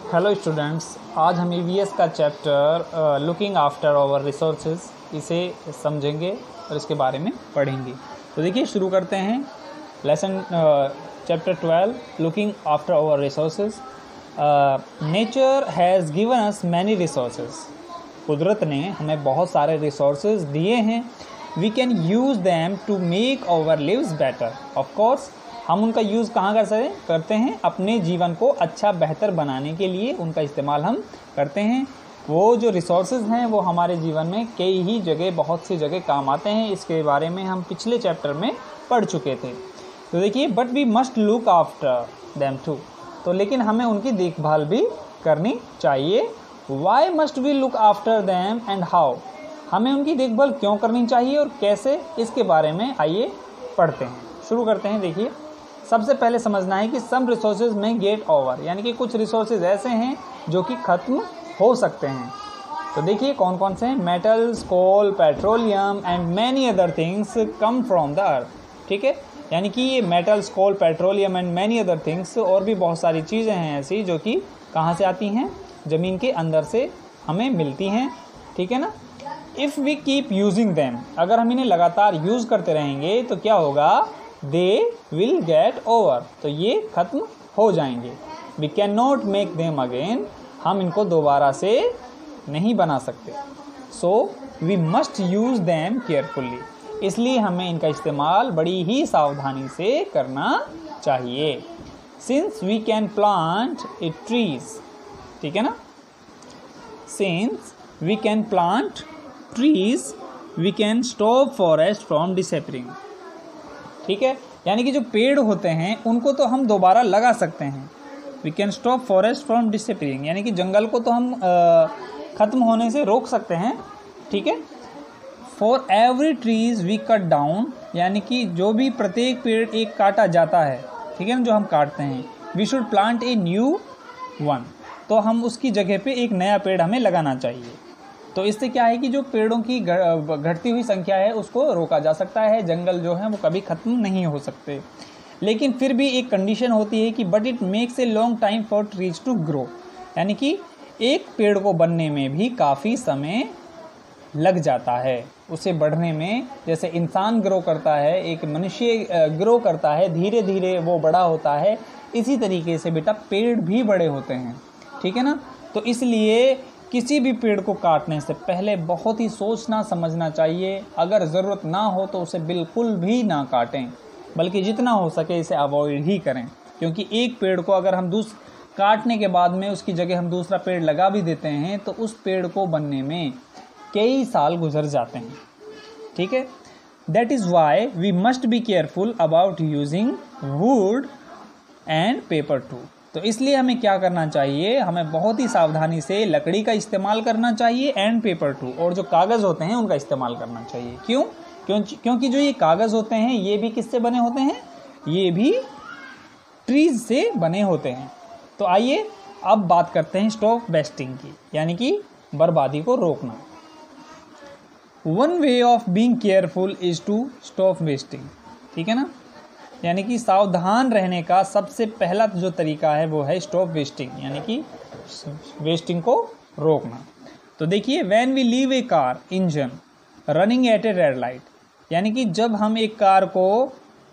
Hello students, आज हम EVS का chapter looking after our resources इसे समझेंगे और इसके बारे में पढ़ेंगे। तो देखिए शुरू करते हैं lesson chapter 12 looking after our resources. Nature has given us many resources. कुदरत ने हमें बहुत सारे रिसोर्सेज दिए हैं। We can use them to make our lives better. Of course हम उनका यूज़ कहाँ करते हैं? अपने जीवन को अच्छा बेहतर बनाने के लिए उनका इस्तेमाल हम करते हैं। वो जो रिसोर्सेज हैं वो हमारे जीवन में कई ही जगह, बहुत सी जगह काम आते हैं। इसके बारे में हम पिछले चैप्टर में पढ़ चुके थे। तो देखिए, but we must look after them too. तो लेकिन हमें उनकी देखभाल भी करनी चाहिए। Why must we look after them and how? हमें उनकी देखभाल क्यों करनी चाहिए और कैसे, इसके बारे में आइए पढ़ते हैं। शुरू करते हैं। देखिए, सबसे पहले समझना है कि सम रिसोर्सेज में गेट ओवर, यानी कि कुछ रिसोर्सेज ऐसे हैं जो कि ख़त्म हो सकते हैं। तो देखिए कौन कौन से हैं? Metals, coal, petroleum and many other things come from the earth. ठीक है, यानी कि ये metals, coal, petroleum and many other things और भी बहुत सारी चीज़ें हैं ऐसी जो कि कहाँ से आती हैं? ज़मीन के अंदर से हमें मिलती हैं। ठीक है ना। If we keep using them, अगर हम इन्हें लगातार यूज़ करते रहेंगे तो क्या होगा? दे विल गेट ओवर, तो ये ख़त्म हो जाएंगे। We can not make them again, हम इनको दोबारा से नहीं बना सकते। So we must use them carefully, इसलिए हमें इनका इस्तेमाल बड़ी ही सावधानी से करना चाहिए। Since we can plant a trees, ठीक है ना। Since we can plant trees we can stop forest from disappearing. ठीक है, यानी कि जो पेड़ होते हैं उनको तो हम दोबारा लगा सकते हैं। We can stop forest from disappearing, यानी कि जंगल को तो हम ख़त्म होने से रोक सकते हैं। ठीक है। For every trees we cut down, यानी कि जो भी प्रत्येक पेड़ एक काटा जाता है, ठीक है ना, जो हम काटते हैं, we should plant a new one, तो हम उसकी जगह पे एक नया पेड़ हमें लगाना चाहिए। तो इससे क्या है कि जो पेड़ों की घटती हुई संख्या है उसको रोका जा सकता है। जंगल जो है वो कभी ख़त्म नहीं हो सकते। लेकिन फिर भी एक कंडीशन होती है कि but it makes a long time for trees to grow, यानी कि एक पेड़ को बनने में भी काफ़ी समय लग जाता है, उसे बढ़ने में। जैसे इंसान ग्रो करता है, एक मनुष्य ग्रो करता है, धीरे धीरे वो बड़ा होता है, इसी तरीके से बेटा पेड़ भी बड़े होते हैं। ठीक है ना। तो इसलिए किसी भी पेड़ को काटने से पहले बहुत ही सोचना समझना चाहिए। अगर ज़रूरत ना हो तो उसे बिल्कुल भी ना काटें, बल्कि जितना हो सके इसे अवॉइड ही करें। क्योंकि एक पेड़ को अगर हम काटने के बाद में उसकी जगह हम दूसरा पेड़ लगा भी देते हैं तो उस पेड़ को बनने में कई साल गुजर जाते हैं। ठीक है। That is why we must be careful about using wood and paper too. तो इसलिए हमें क्या करना चाहिए? हमें बहुत ही सावधानी से लकड़ी का इस्तेमाल करना चाहिए एंड पेपर टू, और जो कागज़ होते हैं उनका इस्तेमाल करना चाहिए। क्यों? क्योंकि जो ये कागज़ होते हैं ये भी किससे बने होते हैं? ये भी ट्रीज से बने होते हैं। तो आइए अब बात करते हैं स्टॉप वेस्टिंग की, यानी कि बर्बादी को रोकना। One way of being careful is to stop wasting. ठीक है ना। यानी कि सावधान रहने का सबसे पहला जो तरीका है वो है स्टॉप वेस्टिंग, यानी कि वेस्टिंग को रोकना। तो देखिए, when we leave a car engine running at a red light, यानी कि जब हम एक कार को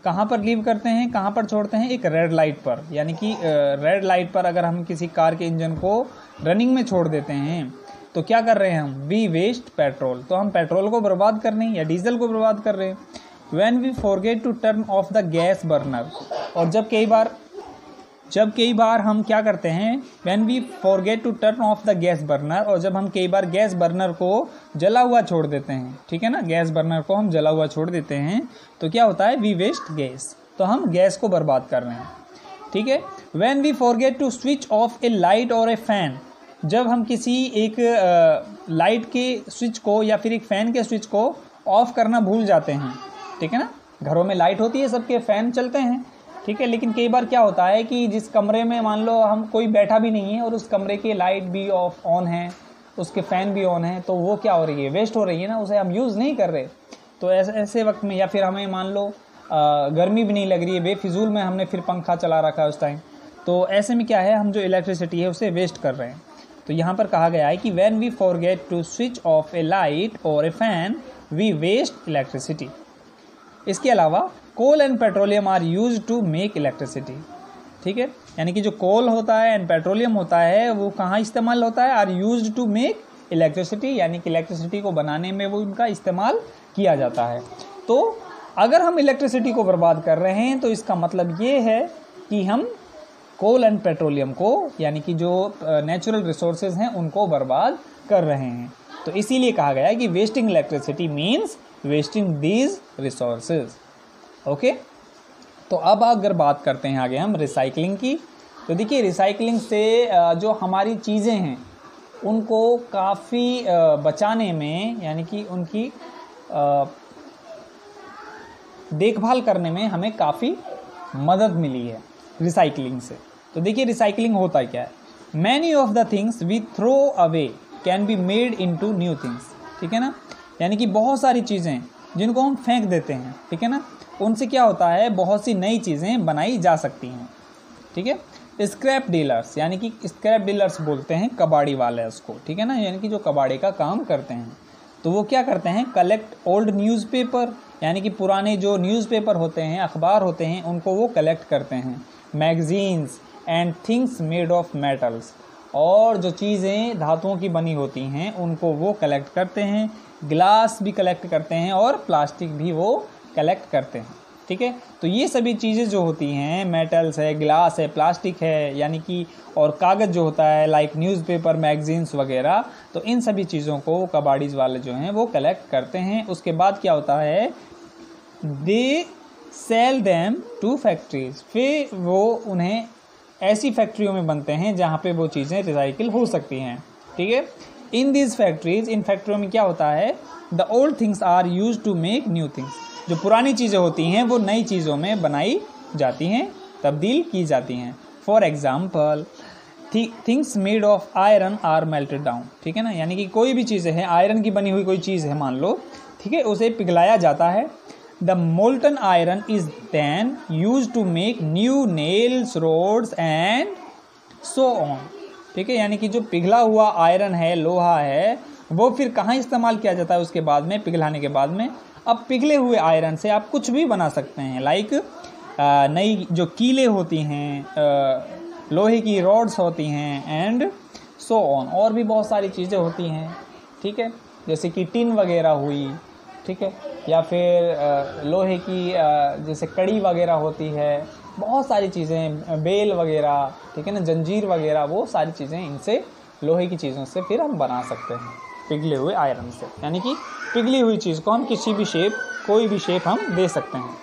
कहाँ पर लीव करते हैं, कहाँ पर छोड़ते हैं? एक रेड लाइट पर। यानी कि रेड लाइट पर अगर हम किसी कार के इंजन को रनिंग में छोड़ देते हैं तो क्या कर रहे हैं हम? वी वेस्ट पेट्रोल, तो हम पेट्रोल को बर्बाद कर रहे हैं या डीजल को बर्बाद कर रहे हैं। When we forget to turn off the gas burner, और जब कई बार हम क्या करते हैं? When we forget to turn off the gas burner, और जब हम कई बार गैस बर्नर को जला हुआ छोड़ देते हैं, ठीक है ना, गैस बर्नर को हम जला हुआ छोड़ देते हैं तो क्या होता है? वी वेस्ट गैस, तो हम गैस को बर्बाद कर रहे हैं। ठीक है। When we forget to switch off a light or a fan, जब हम किसी एक लाइट के स्विच को या फिर एक फ़ैन के स्विच को ऑफ करना भूल जाते हैं, ठीक है ना। घरों में लाइट होती है, सबके फ़ैन चलते हैं, ठीक है। लेकिन कई बार क्या होता है कि जिस कमरे में मान लो हम कोई बैठा भी नहीं है और उस कमरे की लाइट भी ऑन है, उसके फ़ैन भी ऑन है, तो वो क्या हो रही है? वेस्ट हो रही है ना, उसे हम यूज़ नहीं कर रहे। तो ऐसे वक्त में, या फिर हमें मान लो गर्मी भी नहीं लग रही है, बेफिजूल में हमने फिर पंखा चला रखा है उस टाइम, तो ऐसे में क्या है, हम जो इलेक्ट्रिसिटी है उसे वेस्ट कर रहे हैं। तो यहाँ पर कहा गया है कि when we forget to switch off a light और a fan we waste electricity. इसके अलावा coal and petroleum are use to make electricity. ठीक है, यानी कि जो कोल होता है एंड पेट्रोलियम होता है वो कहाँ इस्तेमाल होता है, are use to make electricity, यानी कि इलेक्ट्रिसिटी को बनाने में वो इनका इस्तेमाल किया जाता है। तो अगर हम इलेक्ट्रिसिटी को बर्बाद कर रहे हैं तो इसका मतलब ये है कि हम कोल एंड पेट्रोलियम को, यानी कि जो नेचुरल रिसोर्सेज हैं उनको बर्बाद कर रहे हैं। तो इसीलिए कहा गया है कि wasting electricity means wasting these resources. Okay, तो अब अगर बात करते हैं आगे हम रिसाइकलिंग की, तो देखिए रिसाइकलिंग से जो हमारी चीज़ें हैं उनको काफ़ी बचाने में, यानी कि उनकी देखभाल करने में हमें काफ़ी मदद मिली है रिसाइकलिंग से। तो देखिए रिसाइकलिंग होता क्या है, many of the things we throw away can be made into new things. ठीक है ना, यानी कि बहुत सारी चीज़ें जिनको हम फेंक देते हैं, ठीक है ना, उनसे क्या होता है, बहुत सी नई चीज़ें बनाई जा सकती हैं। ठीक है, स्क्रैप डीलर्स, यानी कि स्क्रैप डीलर्स बोलते हैं कबाड़ी वाले उसको, ठीक है ना, यानी कि जो कबाड़ी का काम करते हैं। तो वो क्या करते हैं, कलेक्ट ओल्ड न्यूज़पेपर, यानी कि पुराने जो न्यूज़पेपर होते हैं, अखबार होते हैं, उनको वो कलेक्ट करते हैं। Magazines and things made of metals, और जो चीज़ें धातुओं की बनी होती हैं उनको वो कलेक्ट करते हैं। ग्लास भी कलेक्ट करते हैं और प्लास्टिक भी वो कलेक्ट करते हैं। ठीक है, तो ये सभी चीज़ें जो होती हैं, मेटल्स है, ग्लास है, प्लास्टिक है, यानी कि और कागज़ जो होता है लाइक न्यूज़पेपर, मैगजीन्स वगैरह, तो इन सभी चीज़ों को कबाड़ीज वाले जो हैं वो कलेक्ट करते हैं। उसके बाद क्या होता है, they sell them to factories, फिर वो उन्हें ऐसी फैक्ट्रियों में बनते हैं जहाँ पे वो चीज़ें रिसाइकिल हो सकती हैं। ठीक है, इन दीज फैक्ट्रीज, इन फैक्ट्रियों में क्या होता है, the old things are use to make new things, जो पुरानी चीज़ें होती हैं वो नई चीज़ों में बनाई जाती हैं, तब्दील की जाती हैं। For example things made of iron are melted down. ठीक है ना, यानी कि कोई भी चीज़ें हैं, आयरन की बनी हुई कोई चीज़ है मान लो, ठीक है, उसे पिघलाया जाता है। The molten iron is then use to make new nails, rods and so on. ठीक है, यानी कि जो पिघला हुआ आयरन है, लोहा है, वो फिर कहाँ इस्तेमाल किया जाता है उसके बाद में, पिघलाने के बाद में। अब पिघले हुए आयरन से आप कुछ भी बना सकते हैं, लाइक नई जो कीलें होती हैं, लोहे की रॉड्स होती हैं, एंड सो ऑन, और भी बहुत सारी चीज़ें होती हैं। ठीक है, जैसे कि टिन वगैरह हुई, ठीक है, या फिर लोहे की जैसे कड़ी वगैरह होती है, बहुत सारी चीज़ें, बेल वगैरह, ठीक है ना, जंजीर वगैरह, वो सारी चीज़ें इनसे, लोहे की चीज़ों से फिर हम बना सकते हैं पिघले हुए आयरन से। यानी कि पिघली हुई चीज़ को हम किसी भी शेप, कोई भी शेप हम दे सकते हैं।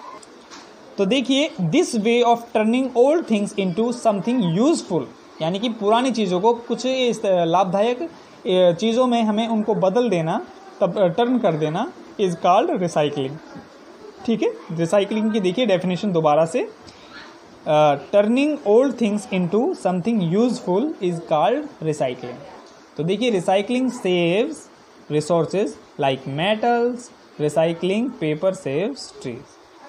तो देखिए, this way of turning old things into something useful, यानी कि पुरानी चीज़ों को कुछ लाभदायक चीज़ों में हमें उनको बदल देना, तब टर्न कर देना, इज कॉल्ड रिसाइकलिंग। ठीक है, रिसाइकलिंग की देखिए डेफिनेशन दोबारा से, turning old things into something useful is called recycling. तो देखिए, recycling saves resources like metals, recycling paper saves trees,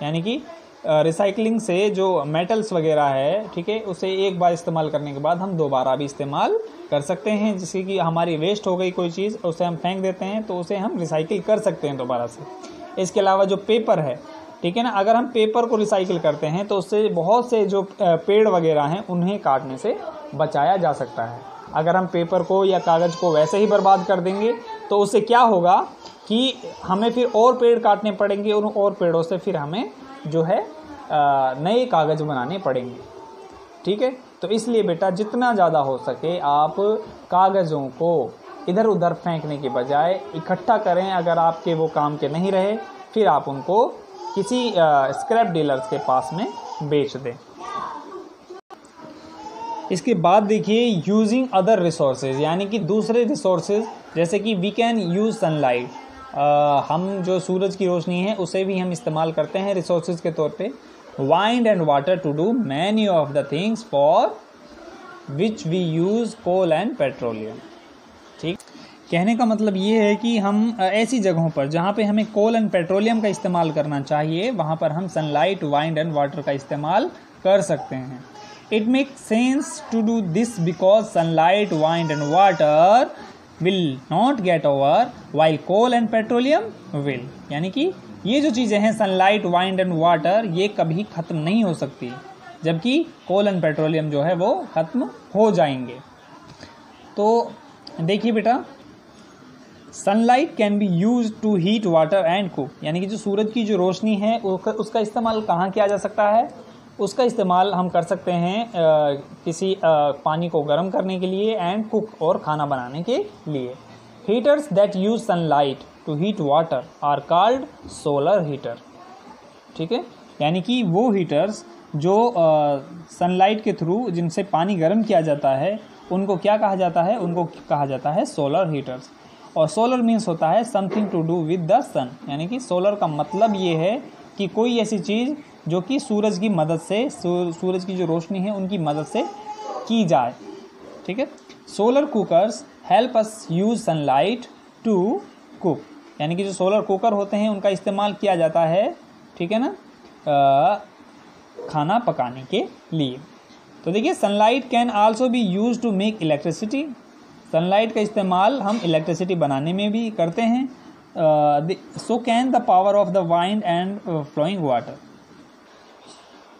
यानी कि रिसाइकलिंग से जो मेटल्स वगैरह है, ठीक है, उसे एक बार इस्तेमाल करने के बाद हम दोबारा भी इस्तेमाल कर सकते हैं। जैसे कि हमारी वेस्ट हो गई कोई चीज़, उसे हम फेंक देते हैं तो उसे हम रिसाइकिल कर सकते हैं दोबारा से। इसके अलावा जो पेपर है, ठीक है ना, अगर हम पेपर को रिसाइकिल करते हैं तो उससे बहुत से जो पेड़ वगैरह हैं उन्हें काटने से बचाया जा सकता है। अगर हम पेपर को या कागज़ को वैसे ही बर्बाद कर देंगे तो उससे क्या होगा कि हमें फिर और पेड़ काटने पड़ेंगे, उन और पेड़ों से फिर हमें जो है नए कागज़ बनाने पड़ेंगे। ठीक है, तो इसलिए बेटा जितना ज़्यादा हो सके आप कागज़ों को इधर उधर फेंकने के बजाय इकट्ठा करें। अगर आपके वो काम के नहीं रहे फिर आप उनको किसी स्क्रैप डीलर्स के पास में बेच दें। इसके बाद देखिए, यूजिंग अदर रिसोर्सेज, यानी कि दूसरे रिसोर्सेज, जैसे कि वी कैन यूज़ सनलाइट, हम जो सूरज की रोशनी है उसे भी हम इस्तेमाल करते हैं रिसोर्सेज के तौर पे। Wind and water to do many of the things for which we use coal and petroleum. ठीक, कहने का मतलब ये है कि हम ऐसी जगहों पर जहाँ पे हमें कोल एंड पेट्रोलियम का इस्तेमाल करना चाहिए, वहाँ पर हम सनलाइट, वाइंड एंड वाटर का इस्तेमाल कर सकते हैं। It makes sense to do this because sunlight, wind and water will not get over while coal and petroleum will. यानी कि ये जो चीज़ें हैं सनलाइट, वाइंड एंड वाटर, ये कभी ख़त्म नहीं हो सकती, जबकि कोल एंड पेट्रोलियम जो है वो ख़त्म हो जाएंगे। तो देखिए बेटा, sunlight can be use to heat water and cook, यानी कि जो सूरज की जो रोशनी है उसका इस्तेमाल कहाँ किया जा सकता है? उसका इस्तेमाल हम कर सकते हैं किसी पानी को गर्म करने के लिए एंड कुक, और खाना बनाने के लिए। Heaters that use sunlight to heat water are called solar heater. ठीक है, यानी कि वो हीटर्स जो सनलाइट के थ्रू जिनसे पानी गर्म किया जाता है उनको क्या कहा जाता है? उनको कहा जाता है सोलर हीटर्स। और सोलर मीन्स होता है something to do with the sun, यानी कि सोलर का मतलब ये है कि कोई ऐसी चीज़ जो कि सूरज की मदद से, सूरज की जो रोशनी है उनकी मदद से की जाए। ठीक है, solar cookers help us use sunlight to cook, यानी कि जो सोलर कुकर होते हैं उनका इस्तेमाल किया जाता है, ठीक है ना, खाना पकाने के लिए। तो देखिए, sunlight can also be use to make electricity. Sunlight का इस्तेमाल हम इलेक्ट्रिसिटी बनाने में भी करते हैं। So can the power of the wind and flowing water.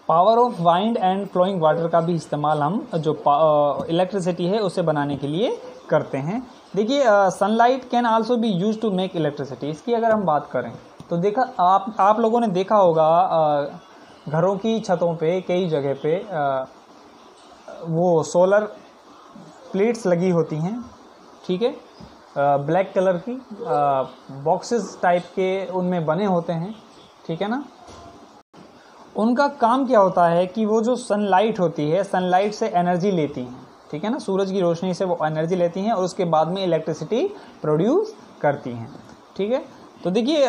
Power of wind and flowing water का भी इस्तेमाल हम जो इलेक्ट्रिसिटी है उसे बनाने के लिए करते हैं। देखिए, sunlight can also be use to make electricity. इसकी अगर हम बात करें तो देखा आप लोगों ने देखा होगा घरों की छतों पे कई जगह पे वो सोलर प्लेट्स लगी होती हैं, ठीक है, ब्लैक कलर की बॉक्सेस टाइप के उनमें बने होते हैं, ठीक है ना। उनका काम क्या होता है कि वो जो सनलाइट होती है, सनलाइट से एनर्जी लेती हैं, ठीक है ना, सूरज की रोशनी से वो एनर्जी लेती हैं और उसके बाद में इलेक्ट्रिसिटी प्रोड्यूस करती हैं। ठीक है, तो देखिए,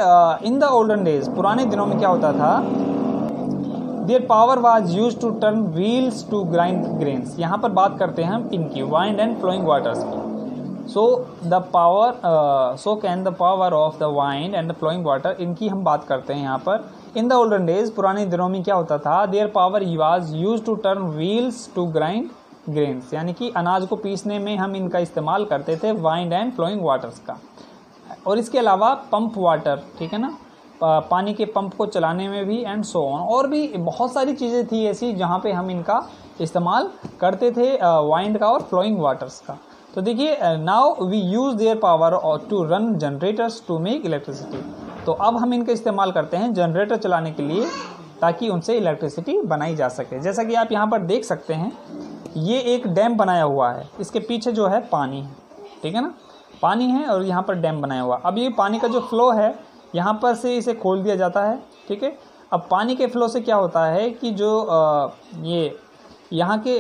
इन द ओल्डन डेज, पुराने दिनों में क्या होता था, their power was use to turn wheels to grind grains. यहाँ पर बात करते हैं हम इनकी वाइंड एंड फ्लोइंग वाटर्स की। सो can the power of the wind and the flowing water, इनकी हम बात करते हैं यहाँ पर। इन द ओल्डन डेज, पुराने दिनों में क्या होता था, their power was use to turn wheels to grind grains, यानी कि अनाज को पीसने में हम इनका इस्तेमाल करते थे वाइंड एंड फ्लोइंग वाटर्स का। और इसके अलावा पंप वाटर, ठीक है ना, पानी के पंप को चलाने में भी, एंड सो ऑन, और भी बहुत सारी चीज़ें थी ऐसी जहाँ पे हम इनका इस्तेमाल करते थे वाइंड का और फ्लोइंग वाटर्स का। तो देखिए, now we use their power to run generators to make electricity. तो अब हम इनका इस्तेमाल करते हैं जनरेटर चलाने के लिए, ताकि उनसे इलेक्ट्रिसिटी बनाई जा सके। जैसा कि आप यहाँ पर देख सकते हैं, ये एक डैम बनाया हुआ है, इसके पीछे जो है पानी है, ठीक है ना, पानी है और यहाँ पर डैम बनाया हुआ। अब ये पानी का जो फ्लो है, यहाँ पर से इसे खोल दिया जाता है, ठीक है। अब पानी के फ्लो से क्या होता है कि जो ये यहाँ के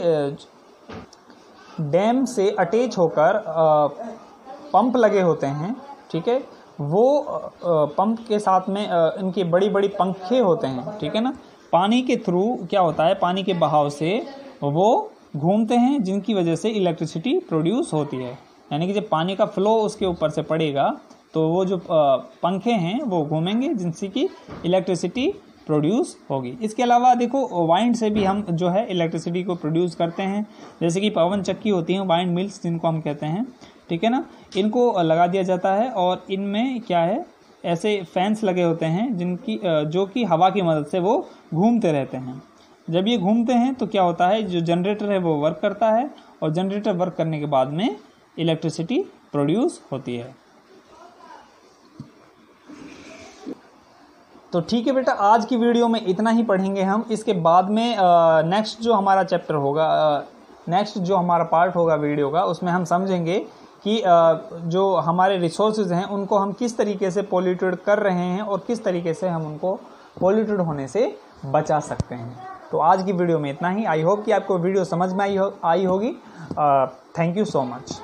डैम से अटैच होकर पंप लगे होते हैं, ठीक है, वो पंप के साथ में इनके बड़ी बड़ी पंखे होते हैं, ठीक है ना। पानी के थ्रू क्या होता है, पानी के बहाव से वो घूमते हैं, जिनकी वजह से इलेक्ट्रिसिटी प्रोड्यूस होती है। यानी कि जब पानी का फ्लो उसके ऊपर से पड़ेगा तो वो जो पंखे हैं वो घूमेंगे, जिनसे कि इलेक्ट्रिसिटी प्रोड्यूस होगी। इसके अलावा देखो, वाइंड से भी हम जो है इलेक्ट्रिसिटी को प्रोड्यूस करते हैं, जैसे कि पवन चक्की होती हैं, वाइंड मिल्स जिनको हम कहते हैं, ठीक है ना, इनको लगा दिया जाता है और इनमें क्या है, ऐसे फैंस लगे होते हैं जिनकी जो कि हवा की मदद से वो घूमते रहते हैं। जब ये घूमते हैं तो क्या होता है, जो जनरेटर है वो वर्क करता है और जनरेटर वर्क करने के बाद में इलेक्ट्रिसिटी प्रोड्यूस होती है। तो ठीक है बेटा, आज की वीडियो में इतना ही पढ़ेंगे हम। इसके बाद में नेक्स्ट जो हमारा चैप्टर होगा, नेक्स्ट जो हमारा पार्ट होगा वीडियो का, उसमें हम समझेंगे कि जो हमारे रिसोर्सेज हैं उनको हम किस तरीके से पॉल्यूटेड कर रहे हैं और किस तरीके से हम उनको पॉल्यूटेड होने से बचा सकते हैं। तो आज की वीडियो में इतना ही। आई होप कि आपको वीडियो समझ में आई होगी। Thank you so much.